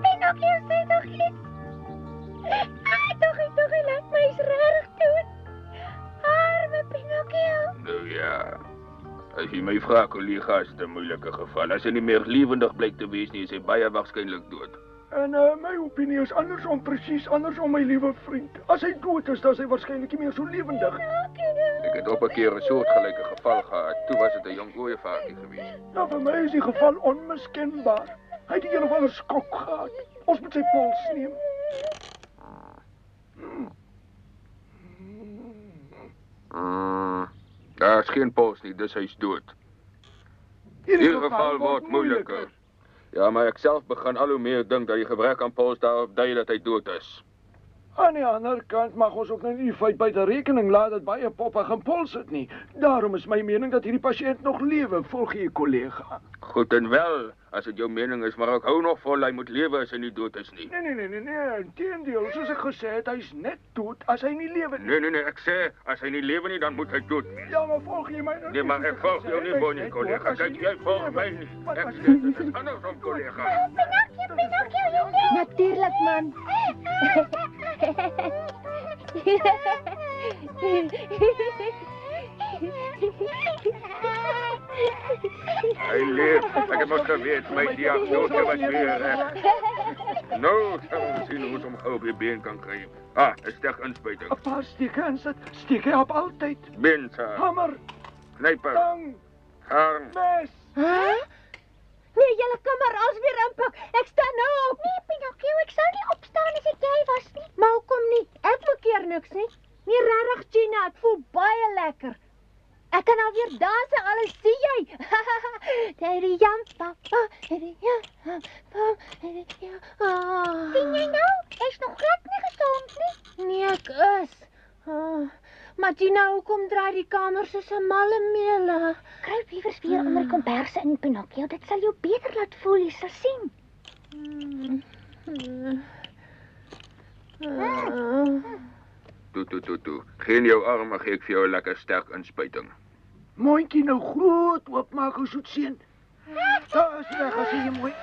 Pinocchio sê nog iets. Toch, laat my is rarig doen. Arme Pinocchio. Nou ja, as jy my vra, kollega, is dit 'n moeilike geval. As hy nie meer lewendig blyk te wees nie, is hy baie waarskynlik dood. En my opinie is andersom, presies andersom, my liewe vriend. As hy dood is, dan is hy waarskynlik nie meer so lewendig. Ek het op 'n keer 'n soortgelyke geval gehad. Toe was dit 'n jong ooievaartjie gewees. Nou, vir my is die geval onmiskenbaar. Hy het 'n een of ander skok gehad. Ons moet sy pols neem. Daar is geen pols nie, dus hy's dood. Hierdie geval word moeiliker. Ja, maar ek self begin al hoe meer dink dat die gebrek aan pols daarop dui dat hy dood is. Aan die ander kant mag ons ook nou nie die feit buite rekening laat dat baie poppe geen pols het nie. Daarom is my mening dat hierdie pasiënt nog lewe, volg jy kollega. Goed en wel, as dit jou mening is, maar ek hou nog vol hy moet lewe as hy nie dood is nie. Nee, inteendeel, soos ek gesê het, hy's net dood as hy nie lewe nie. Nee, ek sê, as hy nie lewe nie, dan moet hy dood wees. Ja, maar volg jy my nou? Nee, maar ek volg jou nie, Bonnie, kollega. Kyk, jy volg my nie. Ek sê, dit is andersom, kollega. Pinocchio, jy leef. Natuurlijk, man. Hy leef. Ek het mos geweet, my diagnose was weer reg. Nou, sal ons sien hoe ons hom gou op die been kan kry. 'n sterk inspuiting. 'n paar steke insit, steek hy op altyd. Bensa, Hamer, knyper, tang, harm. mes. Nee, julle kan maar als weer inpak. Ek staan nou op. Nee, Pinocchio, ek sou nie opstaan as ek jy was nie. Maar hoekom nie? Ek verkeer niks nie. Nee, regtig, Gina, ek voel baie lekker. Ek kan alweer dans en alles, sien jy? Daddy jam, papa, daddy jam, papa, daddy jam. Sien jy nou? Hy's nog glad nie gesond nie. Nee, ek is. Maar Gina, hoekom draai die kamer soos 'n malle meele? Kruip liewers weer onder die komberse in, Pinocchio. Dit sal jou beter laat voel, jy sal sien. Toe. Geen jou arm, maar gee ek vir jou 'n lekker sterk inspuiting. Mondjie nou groot oopmaak, ou soet seun. Daar is reg as jy mooi.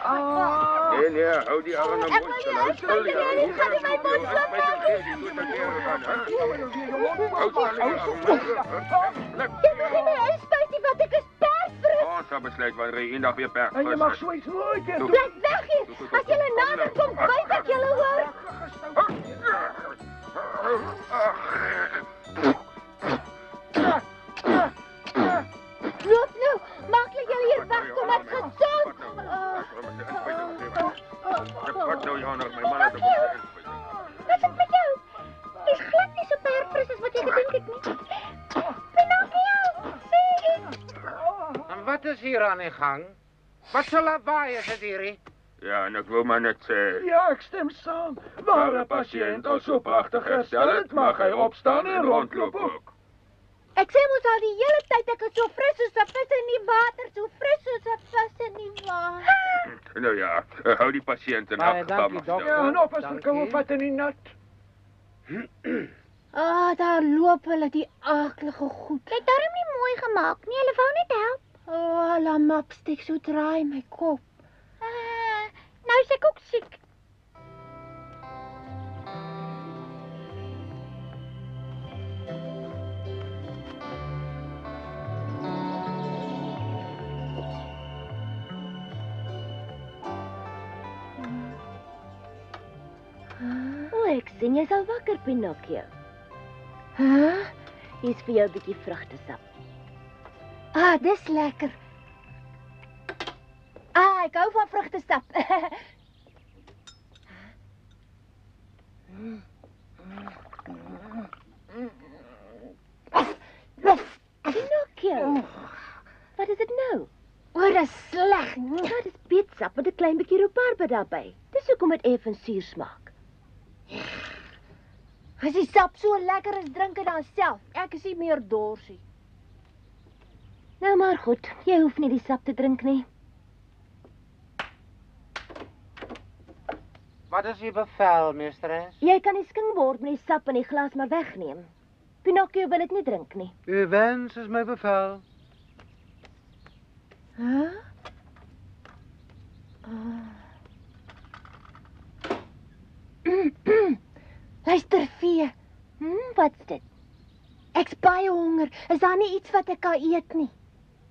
Nee, hou die arm nou mooi stil. Hou stil, ja. Hoe gaan jy my mond Jy moet Jy mag nie my inspuit nie, want ek is persfris. Ons sal besluit wanneer jy eendag weer perd En jy is. mag so iets nooit weer doen. Blyf weg hier. As julle nader kom, byt ek julle hoor. Loop nou, maak julle hier wegkom, ek's gesond. Wat nou, Johannes, my man het op ons inspuiting. Wat is met jou? Jy's glad nie so perfris as wat jy gedink het nie. Pinocchio, sê iets. En wat is hier aan die gang? Wat so lawaai is dit hierdie? Ja, en ek wil maar net sê, Ja, ek stem saam. Waar 'n pasiënt al so pragtig herstel het, mag hy opstaan en rondloop ook. Ek sê mos al die hele tyd ek is so fris soos 'n vis in die water, so fris soos 'n vis in die water. nou ja, hou die pasiënt in Baie elk geval dankie, maar dokter. stil. Ja, en op as Dankie. verkoue vat in die nat. Daar loop hulle die aaklige goed. Jy het darm nie mooi gemaak nie. Hulle wou net help. La mapstik, so draai my kop. Nou is ek ook siek. sien jy's al wakker, Pinocchio. Hæ? Hier's vir jou 'n bietjie vrugtesap. Ah, dis lekker. Ah, ek hou van vrugtesap. Pinocchio, wat is dit nou? O, dis sleg. Ja, dis beetsap met 'n klein bietjie rhubarbe daarbey. Dis hoekom dit effens suur smaak. As die sap so lekker is, drink dit dan self. Ek is nie meer dorsie. Nou maar goed, jy hoef nie die sap te drink nie. Wat is uw bevel, meesteres? Jy kan die skingbord met die sap in die glas maar wegneem. Pinocchio wil dit nie drink nie. Uw wens is mijn bevel. Huh? Luister, Vee. Wat's dit? Ek's baie honger. Is daar nie iets wat ek kan eet nie?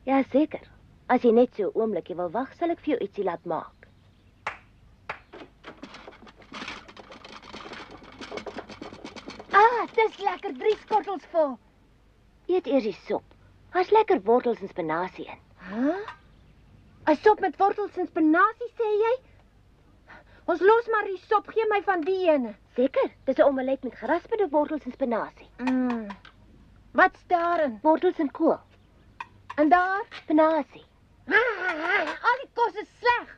Ja, seker. As jy net so 'n oombliekie wil wag, sal ek vir jou ietsie laat maak. Ah, dis lekker, 3 skottels vol. Eet eers die sop. Daar's lekker wortels en spinasie in. Hæ? 'n Sop met wortels en spinasie, sê jy? Ons los maar die sop, gee my van die ene. Seker, dis 'n omelet met gerasperde wortels en spinasie. Wat's daarin? Wortels en kool. En daar? Spinasie. Al die kos is sleg.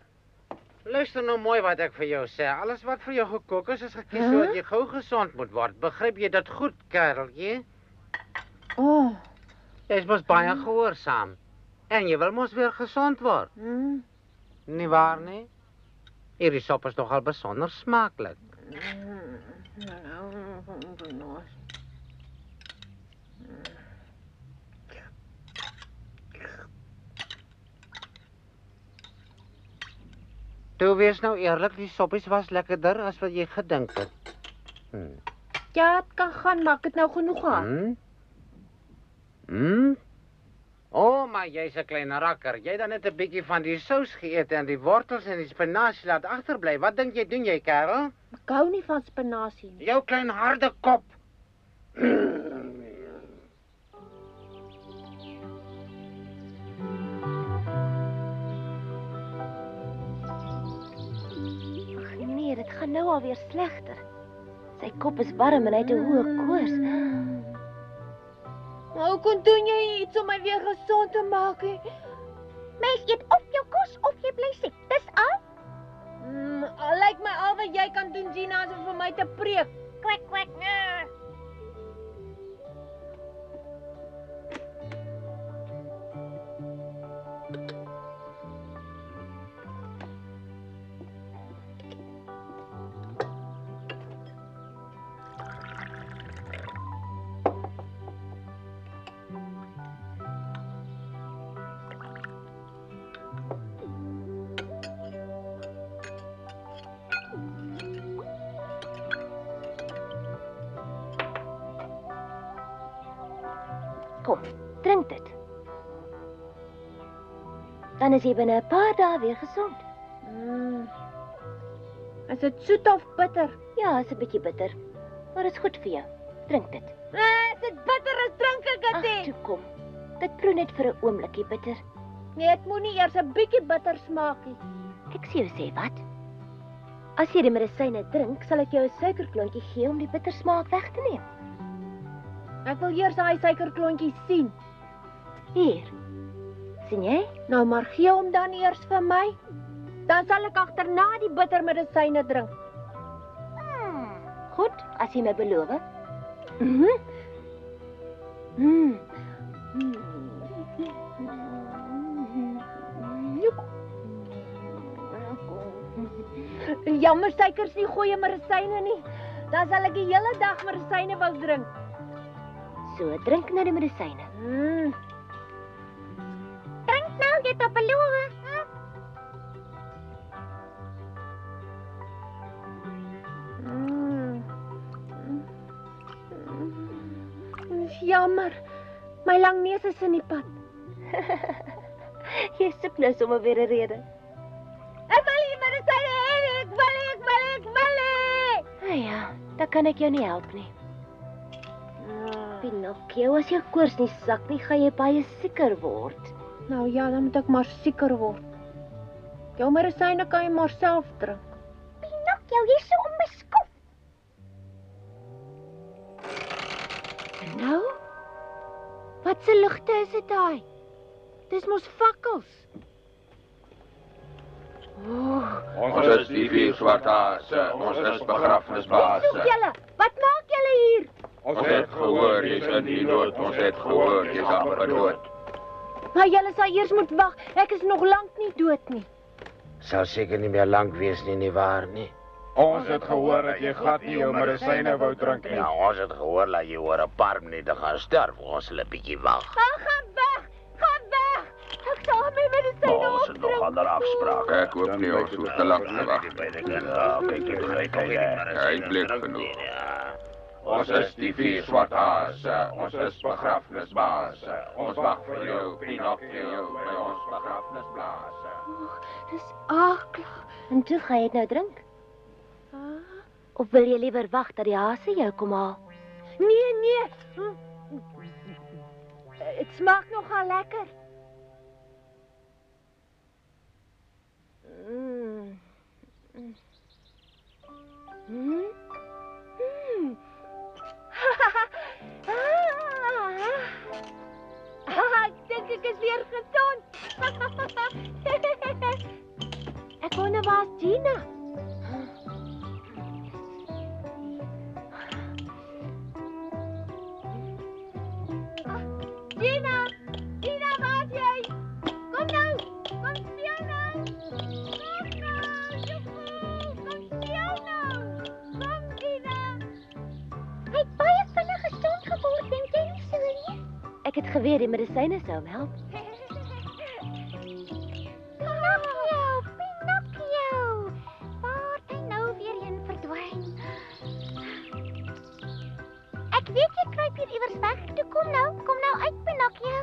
Luister nou mooi wat ek vir jou sê. Alles wat vir jou gekook is gekies sodat jy gou gesond moet word. Begryp jy dit goed, kereltjie? Oh. Jy's mos baie gehoorsaam. En jy wil mos weer gesond word. Nie waar nie? Hierdie sop is nogal besonder smaaklik. Toe wees nou eerlik, die soppies was lekkerder as wat jy gedink het. Ja, het kan gaan, maar ek het nou genoeg gehad. O, maar jy's 'n klein rakker. Jy het dan net 'n bietjie van die sous geëet en die wortels en die spinasie laat agterbly. Wat dink jy doen jy, kerel? Ek hou nie van spinasie nie. Jou klein harde kop. Ag nee, dit gaan nou alweer slegter. Sy kop is warm en hy het 'n hoë koors. Maar hoekom doen jy iets om my weer gesond te maak? Mens eet of jou kos of jy bly siek. Dis al. Lyk my al wat jy kan doen, Gina, is om vir my te preek. Kwek kwek. Nee. Kom, drink dit. Dan is jy binne 'n paar dae weer gesond. Is dit soet of bitter? Ja, is 'n bietjie bitter. Maar dit is goed vir jou. Drink dit. Is dit bitter as drink ek dit nie? Ag, toe kom. Dit proe net vir 'n oombliekie bitter. Nee, dit moet nie eers 'n bietjie bitter smaak nie. Ek sê jou sê wat? As jy die medisyne drink, sal ek jou 'n suikerklontjie gee om die bitter smaak weg te neem. Ek wil eers daai suikerklontjie sien. Hier. Sien jy? Nou maar gee hom dan eers vir my. Dan sal ek agterna die bittermedisyne drink. Goed, as jy my beloof. Jammer, suikers nie goeie medisyne nie. Dan sal ek die hele dag medisyne wou drink. So, drink nou die medisyne. Drink nou, jy het beloof. Jammer, my lang neus is in die pad. Jy soek nou sommer weer 'n rede. Ek wil die medisyne hê, ek wil. Ja, dan kan ek jou nie help nie. Pinocchio, as jou koors nie sak nie, gaan jy baie sieker word. Nou ja, dan moet ek maar sieker word. Jou medisyne kan jy maar self drink. Pinocchio, jy's so onbeskof. En nou? Wat se ligte is dit daai? Dis mos fakkels. Ons is die 4 swart hase, ons is begrafnisbase. Soek julle, wat maak julle hier? Ons het gehoor, jy's in die dood, ons het gehoor, jy's amper dood. Maar julle sal eers moet wag, ek is nog lank nie dood nie. Sal seker nie meer lank wees nie waar nie? Ons het gehoor dat jy glad nie jou medisyne wou drink nie. Ja, ons het gehoor dat jy oor 'n paar minute gaan sterf. Ons sal 'n bietjie wag. Gaan weg! Ek sal my medisyne Ons het nog ander afsprake. Ek hoop nie ons hoef te lank te wag. Hy blik genoeg. Ons is die 4 swart hase, ons is begrafnisbase. Ons wag vir jou, Pinocchio, by ons begrafnisbase. Dis aklig. En toe gaan jy dit nou drink? Of wil jy liewer wag dat die hase jou kom haal? Nee. Dit smaak nogal lekker. Ek dink ek is weer gesond. Ek wonder waar's Gina? Gina, waar's jy? Kom nou, kom speel nou. Kom speel nou. Kom, Gina. Hy het baie vinnig gesond geword, dink jy nie so nie? Ek het geweet die medisyne sou hom help. Pinocchio. Waar het hy nou weer heen verdwyn? Ek weet jy kruip hier iewers weg. Toe kom nou uit, Pinocchio.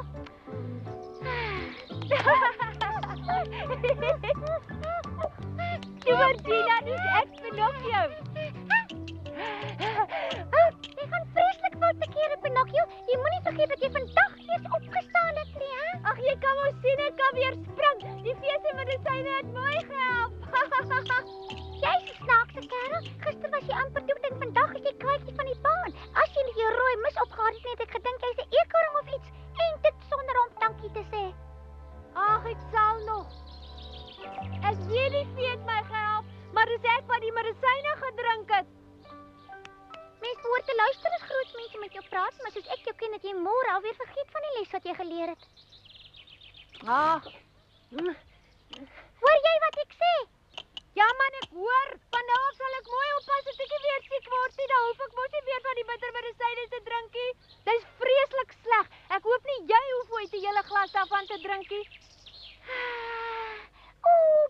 Toe maar Gina, dis ek Pinocchio. Jy gaan vreeslik fout verkeer, Pinocchio. Jy moenie vergeet dat jy vandag eers opgestaan het nie, hè? Ag, jy kan mos sien ek kan weer spring. Die fees en medisyne het mooi gehelp. Jy's 'n snaakse kerel. Gister was jy amper dood en vandag is jy kwyt van die baan. As jy nie jou rooi mis opgehad het nie, het ek gedink jy's 'n eekhoring of iets. En dit sonder om dankie te sê. Ag, ek sal nog. Ek weet die fee het my gehelp, maar dis ek wat die medisyne gedrink het. Mens behoort te luister as groot mense met jou praat, maar soos ek jou ken, het jy môre alweer vergeet van die les wat jy geleer het. Hoor jy wat ek sê? Ja man, ek hoor. Van nou af sal ek mooi oppas as ek weer siek word nie. Dan hoef ek mos nie weer van die bittermedisyne te drink nie. Dis vreeslik sleg. Ek hoop nie jy hoef ooit 'n hele glas daarvan te drink nie.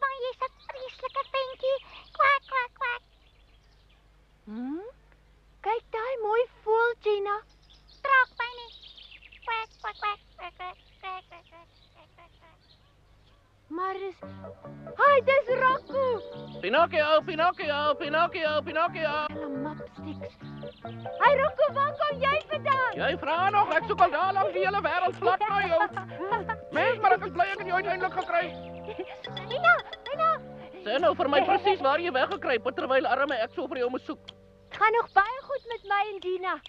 Maar jy's 'n vreeslike ventjie. Kwak, kwak, kwak. Kyk daai mooi voël, Gina. Trek my nie. Kwak, kwak, kwak, kwak, kwak, kwak, kwak, kwak. Maar dis Rocco. Pinocchio. Hulle mapsticks. Hey Rocco, waar kom jy vandaan? Jy vra nog, ek soek al daar langs die hele wêreld plat na jou. Mens, maar ek is bly ek het jou uiteindelik gekry. Mina. Sê nou vir my presies waar jy weggekruip het terwyl arme ek so vir jou moet soek. Gaan nog baie goed met my en Gina.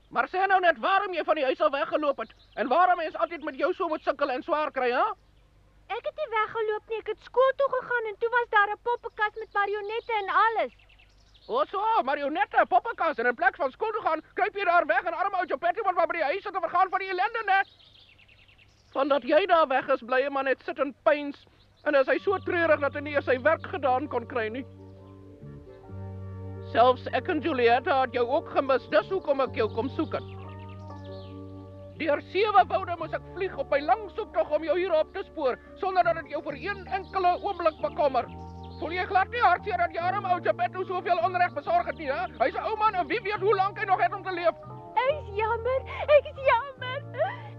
Maar sê nou net waarom jy van die huis al weggeloop het en waarom mens altyd met jou so moet sukkel en swaar kry, hè? Ek het nie weggeloop nie, ek het skool toe gegaan en toe was daar 'n poppenkas met marionette en alles. O, so, marionette, poppenkas en in plek van skool toe gaan, kruip jy daar weg en arme ou Geppetto wat by die huis sit en vergaan van die ellende, né? Vandat jy daar weg is, bly 'n man net sit en pyns en is hy so treurig dat hy nie eens sy werk gedaan kon kry nie. Selfs ek en Julietta het jou ook gemis, dis hoekom ek jou kom soek het. Deur 7 woude moes ek vlieg op my lang soektog om jou hier op te spoor, sonder dat dit jou vir een enkele oomblik bekommer. Voel jy glad nie hartseer dat jy arme ou Geppetto soveel onreg besorg het nie, hè? Hy's 'n ou man en wie weet hoe lank hy nog het om te leef. Ek is jammer.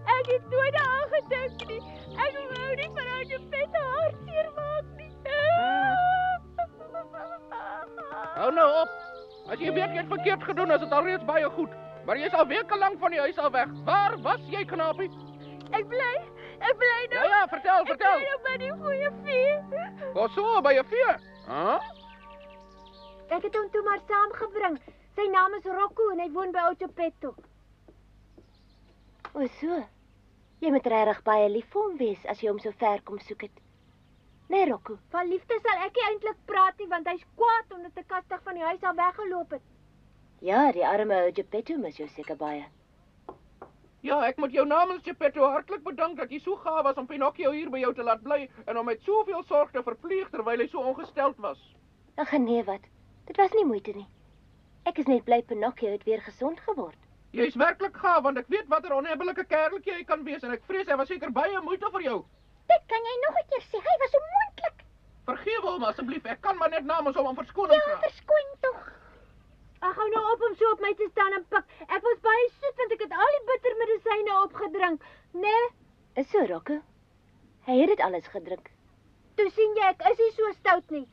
Ek het nooit daaraan gedink nie. Ek wou nie van ou Geppetto hartseer maak nie. Hou nou op. As jy weet jy het verkeerd gedoen, is dit alreeds baie goed. Maar jy is al weke lank van die huis af weg. Waar was jy, knapie? Ek bly nou. Ja, vertel. Ek bly nou by die goeie vee. Waar so, by 'n vee? Ek het hom toe maar saamgebring. Sy naam is Rocco en hy woon by Oudtshoorn. O so. Jy moet regtig baie lief vir hom wees as jy hom so ver kom soek het. Nee, Rocco. Van liefde sal ek nie eintlik praat nie, want hy's kwaad omdat ek kastig van die huis af weggeloop het. Ja, die arme ou Geppetto mis jou seker baie. Ja, ek moet jou namens Geppetto hartlik bedank dat jy so gaaf was om Pinocchio hier by jou te laat bly en om met soveel sorg te verpleeg terwyl hy so ongesteld was. Ag nee, wat? Dit was nie moeite nie. Ek is net bly Pinocchio het weer gesond geword. Jy is werklik gaaf, want ek weet watter onhebbelike kereltjie hy kan wees en ek vrees hy was seker baie moeite vir jou. Dit kan jy nog 'n keer sê. Hy was so moontlik. Vergewe hom asseblief, ek kan maar net namens hom om verskoning vra. Verskoon tog. Ag, hou nou op om so op my te staan en pik. Ek was baie soet want ek het al die bittermedisyne opgedrink. Nee, Is so, Rocco. Hy het dit alles gedrink. toe sien jy ek is nie so stout nie.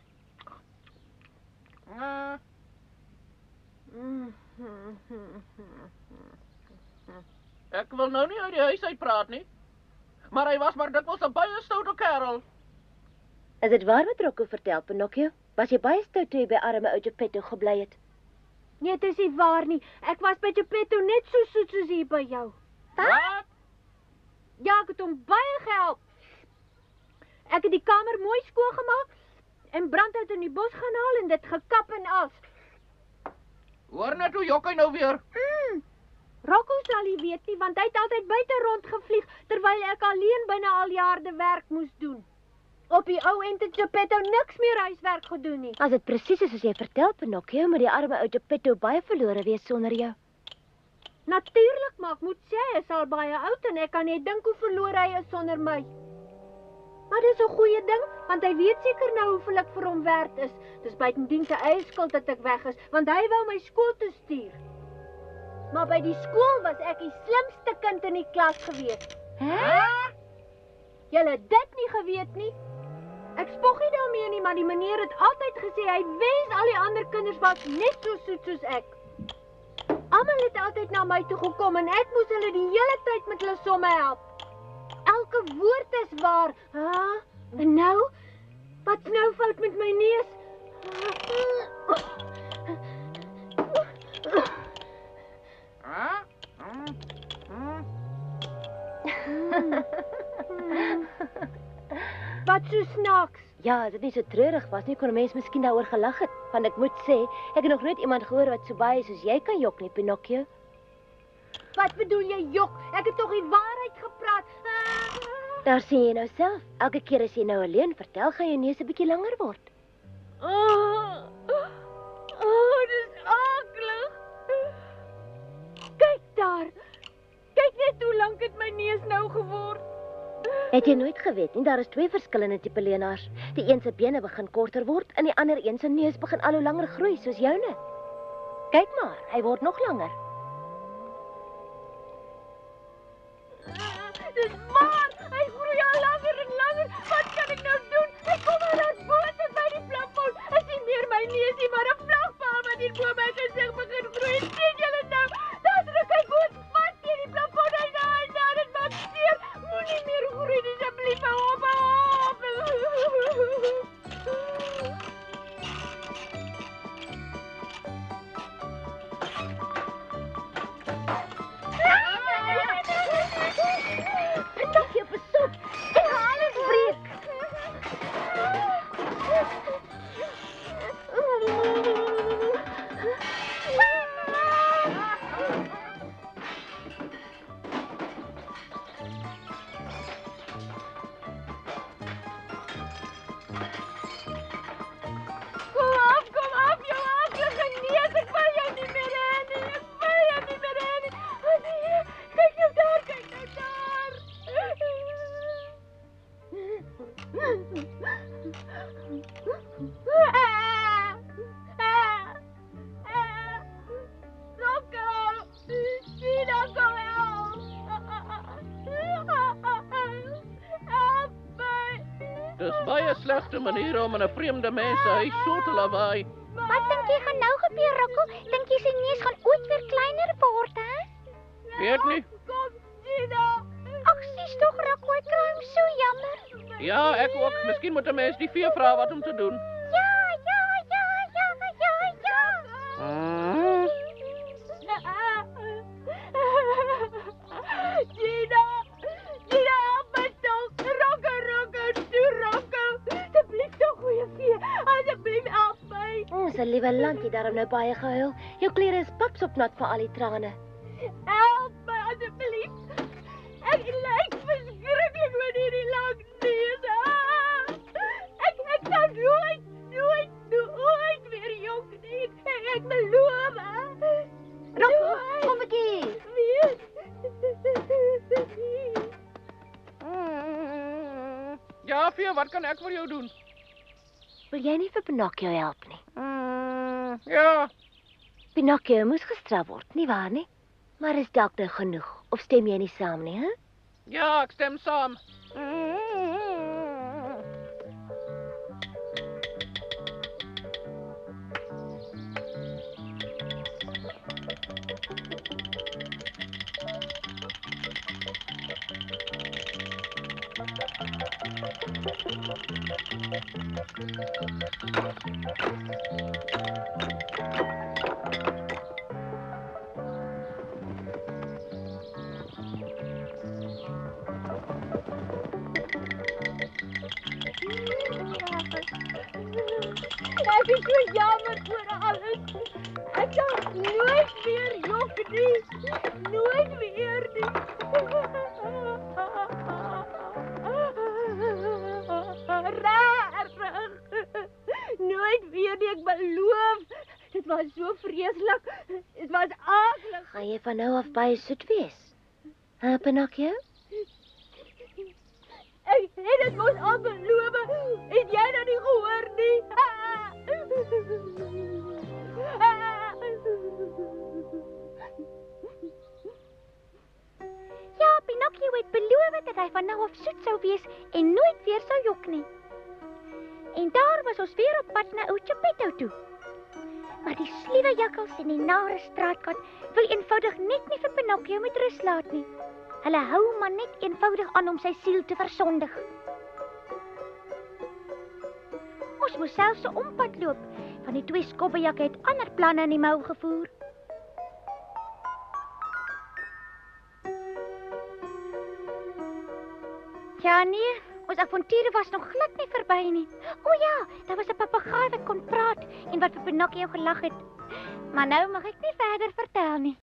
Ek wil nou nie uit die huis uit praat nie. Maar hy was maar dikwels 'n baie stoute kerel. Is dit waar wat Rocco vertel, Pinocchio? Was jy baie stout toe jy by arme ou Geppetto gebly het? Nee, dit is nie waar nie. Ek was by Geppetto net so soet soos hier by jou. Wat? Ja, ek het hom baie gehelp. Ek het die kamer mooi skoongemaak en brandhout in die bos gaan haal en dit gekap en as. Hoor net hoe jok hy nou weer. Rocco sal nie weet nie, want hy het altyd buite rondgevlieg terwyl ek alleen binne al jare werk moes doen. Op die ou end het Geppetto niks meer huiswerk gedoen nie. As dit presies is soos jy vertel, Pinocchio, moet die arme ou Geppetto baie verlore wees sonder jou. Natuurlik, maar ek moet sê hy is al baie oud en ek kan net dink hoe verlore hy is sonder my. Maar dis 'n goeie ding, want hy weet seker nou hoeveel ek vir hom werd is. Dis buitendien sy eie skuld dat ek weg is, want hy wou my skool toe stuur. Maar by die skool was ek die slimste kind in die klas gewees. Hè? Julle het dit nie geweet nie. Ek spog nie daarmee nie, maar die meneer het altyd gesê hy wens al die ander kinders was net so soet soos ek. Almal het altyd na my toe gekom en ek moes hulle die hele tyd met hulle somme help. Elke woord is waar. En nou? Wat's nou fout met my neus? Wat so snaaks? Ja, as dit nie so treurig was nie, kon 'n mens miskien daaroor gelag het. Want ek moet sê, ek het nog nooit iemand gehoor wat so baie soos jy kan jok nie, Pinocchio. Wat bedoel jy, jok? Ek het tog die waarheid gepraat. Daar sien jy nou self. Elke keer as jy nou alleen vertel, gaan jou neus 'n bietjie langer word. Dis aklig. Kyk daar. Kyk net hoe lank het my neus nou geword. Het jy nooit geweet nie, daar is 2 verskillende tipe leenaars. Die een se bene begin korter word en die ander een se neus begin al hoe langer groei, soos joune. Kyk maar, hy word nog langer. Dis waar. Hy groei al langer en langer. Wat kan ek nou doen? Ek kom maar uit bote by die plafon. Ek sien meer my neusie, maar 'n vlagpaal wat hier bo my gesig begin groei. Sien julle nou? Daar druk hy boot vas teen die plafon. Hy daar, dit maak seer. Moenie meer groei, asseblief. Hou op. Pinocchio, pas op. Jy gaan alles breek. Kom af, jou aklige neus. Ek wil jou nie meer hê nie. Ek wil jou nie meer hê nie. Oh nee, kyk nou daar, kyk nou daar. Rocco, sien Rocco, help my. Dis baie slegte maniere om in 'n vreemde mens se huis so te lawaai. Wat dink jy gaan nou gebeur, Rocco? Dink jy sy neus gaan ooit weer kleiner word, hè? Weet nie. Kom, Gina. Ag, sies tog, Rocco, ek kry hom so jammer. Ja, ek ook. Miskien moet 'n mens die vee vra wat om te doen. Ja. Gina, help my toch. Rocco, asseblief toch, goeie vee. Asseblief, help my. Ons liewe land het daarom nou baie gehuil. Jou klere is papsopnat vir al die trane. Help my, asseblief. Ek lyk verskriklik met hierdie lang neus. Ek sal nooit weer jok nie. Ek beloof, Rocco, kom ek hier. Ja, vee, wat kan ek vir jou doen? Wil jy nie vir Pinocchio help nie? Ja, Pinocchio moes gestraf word, nie waar nie? Maar is dalk nou genoeg, of stem jy nie saam nie, hè? ja, ek stem saam. Ek is so jammer oor alles. Ek sal nooit weer jok nie. Nooit weer nie. Rarig. Nooit weer nie, ek beloof. Dit was so vreeslik. Dit was aaklig. Gaan jy van nou af baie soet wees? Hè, Pinocchio? Ek het dit mos al beloof. Het jy nou nie gehoor nie? Ja, Pinocchio het beloof dat hy van nou af soet sou wees en nooit weer sou jok nie. En daar was ons weer op pad na ou Geppetto toe. Maar die sliewe jakkals en die nare straatkat wil eenvoudig net nie vir Pinocchio met rus laat nie. Hulle hou maar net eenvoudig aan om sy siel te versondig. Ons moes selfs 'n ompad loop, van die twee skobbejakke het ander planne in die mou gevoer. Ja nee, ons avonture was nog glad nie verby nie. O ja, daar was 'n papegaai wat kon praat en wat vir Pinocchio gelag het. Maar nou mag ek nie verder vertel nie.